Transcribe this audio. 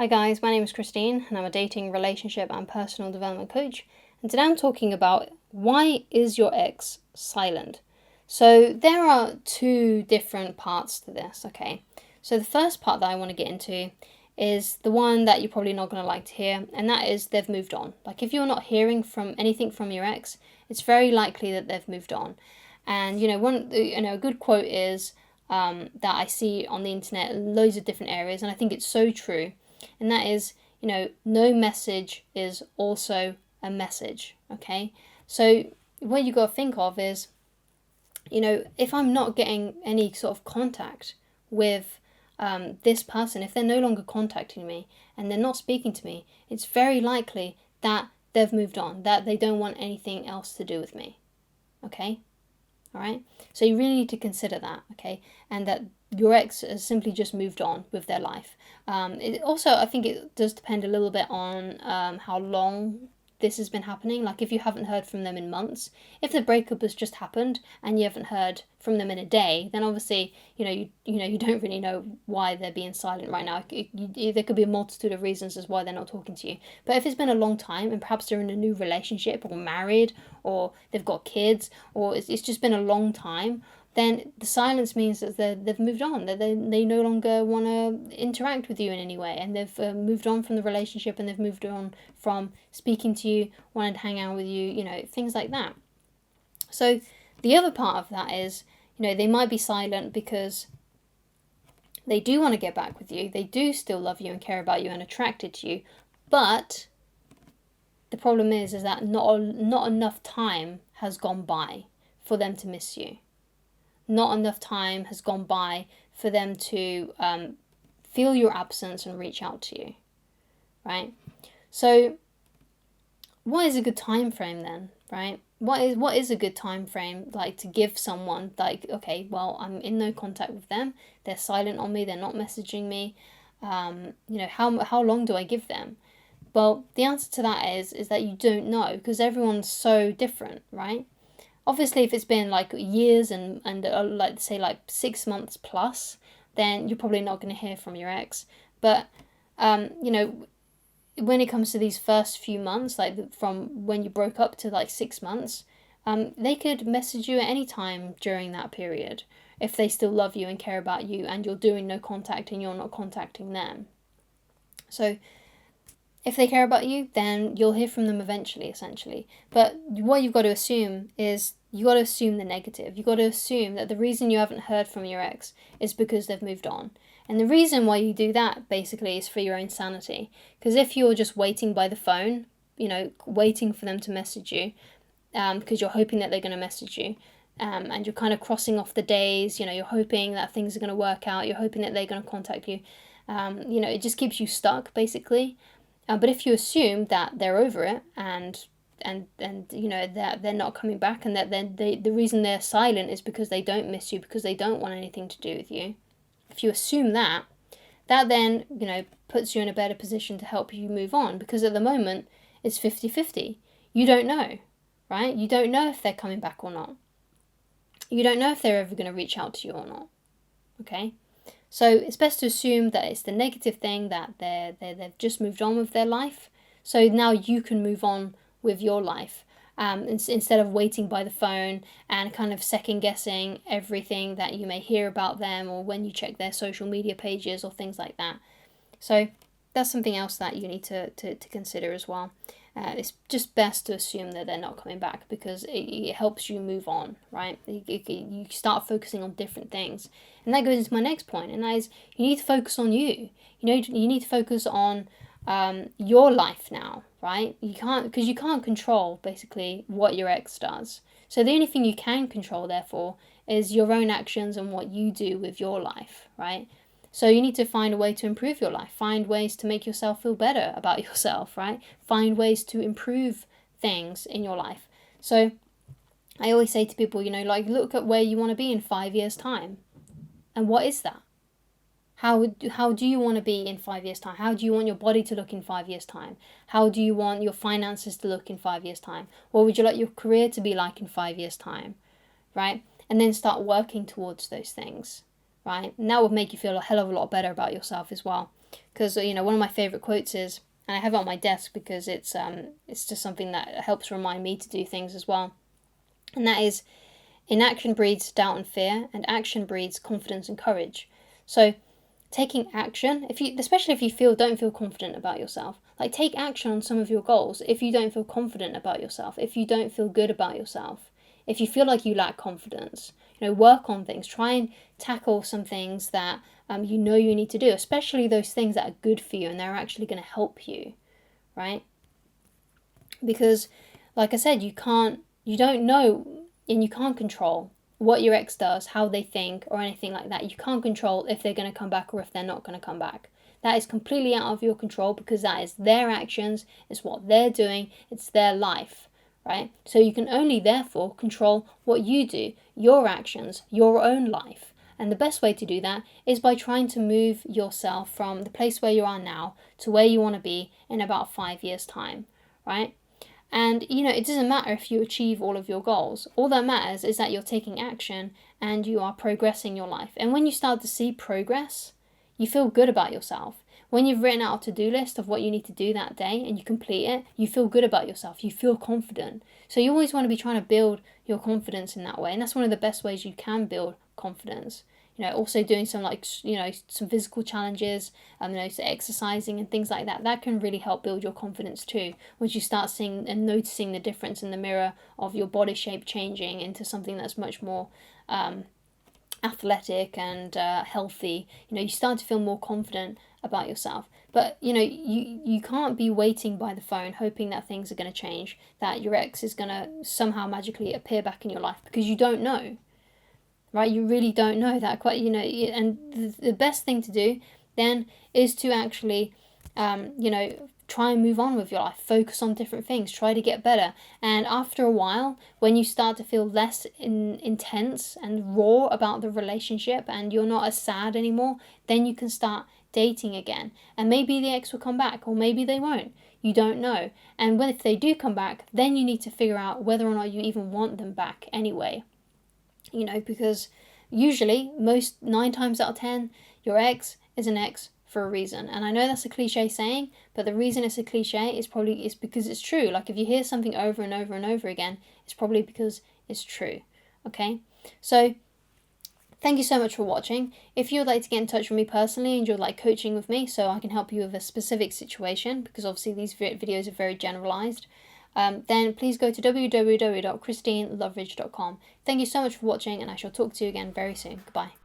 Hi guys, my name is Christine and I'm a dating, relationship and personal development coach. And today I'm talking about why is your ex silent? So there are two different parts to this, okay? So the first part that I want to get into is the one that you're probably not going to like to hear, and that is they've moved on. Like if you're not hearing from anything from your ex, it's very likely that they've moved on. And a good quote is that I see on the internet in loads of different areas, and I think it's so true, and that is, no message is also a message, okay? So what you got to think of is, if I'm not getting any sort of contact with this person, if they're no longer contacting me and they're not speaking to me, it's very likely that they've moved on, that they don't want anything else to do with me, okay? All right, so you really need to consider that, okay, and that your ex has simply just moved on with their life. It also, I think it does depend a little bit on how long this has been happening. Like if you haven't heard from them in months, if the breakup has just happened and you haven't heard from them in a day, then obviously you don't really know why they're being silent right now. There could be a multitude of reasons as why they're not talking to you. But if it's been a long time and perhaps they're in a new relationship or married or they've got kids or it's just been a long time, then the silence means that they've moved on, that they no longer want to interact with you in any way, and they've moved on from the relationship, and they've moved on from speaking to you, wanting to hang out with you, things like that. So the other part of that is, they might be silent because they do want to get back with you, they do still love you and care about you and attracted to you, but the problem is that not enough time has gone by for them to miss you. Not enough time has gone by for them to feel your absence and reach out to you, right? So what is a good time frame then, right? What is a good time frame, like, to give someone, like, okay, well, I'm in no contact with them, they're silent on me, they're not messaging me, how long do I give them? Well, the answer to that is that you don't know, because everyone's so different, right? Obviously, if it's been like years and like say like 6 months plus, then you're probably not going to hear from your ex. But when it comes to these first few months, like from when you broke up to like 6 months, they could message you at any time during that period if they still love you and care about you, and you're doing no contact and you're not contacting them. So if they care about you, then you'll hear from them eventually, essentially. But what you've got to assume is, you got to assume the negative. You got to assume that the reason you haven't heard from your ex is because they've moved on. And the reason why you do that, basically, is for your own sanity. Because if you're just waiting by the phone, waiting for them to message you, because you're hoping that they're going to message you, and you're kind of crossing off the days, you're hoping that things are going to work out, you're hoping that they're going to contact you, it just keeps you stuck, basically. But if you assume that they're over it and that they're not coming back, and that the reason they're silent is because they don't miss you, because they don't want anything to do with you, if you assume that then puts you in a better position to help you move on, because at the moment it's 50-50. You don't know, right? You don't know if they're coming back or not. You don't know if they're ever going to reach out to you or not. Okay. So it's best to assume that it's the negative thing, that they've just moved on with their life. So now you can move on with your life, instead of waiting by the phone and kind of second guessing everything that you may hear about them, or when you check their social media pages or things like that. So that's something else that you need to consider as well. It's just best to assume that they're not coming back, because it helps you move on, right? You start focusing on different things. And that goes into my next point, and that is, you need to focus on you. You need to focus on your life now, right? Because you can't control, basically, what your ex does. So the only thing you can control, therefore, is your own actions and what you do with your life, right? So you need to find a way to improve your life, find ways to make yourself feel better about yourself, right? Find ways to improve things in your life. So I always say to people, look at where you want to be in 5 years' time. And what is that? How do you want to be in 5 years' time? How do you want your body to look in 5 years' time? How do you want your finances to look in 5 years' time? What would you like your career to be like in 5 years' time, right? And then start working towards those things, right? And that would make you feel a hell of a lot better about yourself as well. Because, one of my favorite quotes is, and I have it on my desk because it's just something that helps remind me to do things as well. And that is, inaction breeds doubt and fear, and action breeds confidence and courage. So taking action, especially if you don't feel confident about yourself, like take action on some of your goals. If you don't feel confident about yourself, if you don't feel good about yourself, if you feel like you lack confidence, work on things. Try and tackle some things that you need to do, especially those things that are good for you and they're actually going to help you, right? Because, like I said, you don't know, and you can't control what your ex does, how they think, or anything like that. You can't control if they're going to come back or if they're not going to come back. That is completely out of your control, because that is their actions, it's what they're doing, it's their life, right? So you can only therefore control what you do, your actions, your own life. And the best way to do that is by trying to move yourself from the place where you are now to where you want to be in about 5 years' time, right? And, it doesn't matter if you achieve all of your goals. All that matters is that you're taking action and you are progressing your life. And when you start to see progress, you feel good about yourself. When you've written out a to-do list of what you need to do that day and you complete it, you feel good about yourself. You feel confident. So you always want to be trying to build your confidence in that way. And that's one of the best ways you can build confidence. Also doing some some physical challenges, so exercising and things like that. That can really help build your confidence too. Once you start seeing and noticing the difference in the mirror of your body shape changing into something that's much more athletic and healthy, you start to feel more confident about yourself. But you can't be waiting by the phone hoping that things are going to change, that your ex is going to somehow magically appear back in your life, because you don't know. Right, you really don't know that quite, and the best thing to do then is to actually, try and move on with your life, focus on different things, try to get better. And after a while, when you start to feel less intense and raw about the relationship and you're not as sad anymore, then you can start dating again. And maybe the ex will come back, or maybe they won't. You don't know. And if they do come back, then you need to figure out whether or not you even want them back anyway. Because usually, 9 times out of 10, your ex is an ex for a reason. And I know that's a cliche saying, but the reason it's a cliche is because it's true. Like, if you hear something over and over and over again, it's probably because it's true. Okay? So, thank you so much for watching. If you would like to get in touch with me personally and you'd like coaching with me so I can help you with a specific situation, because obviously these videos are very generalized, then please go to www.christineloveridge.com. Thank you so much for watching, and I shall talk to you again very soon. Goodbye.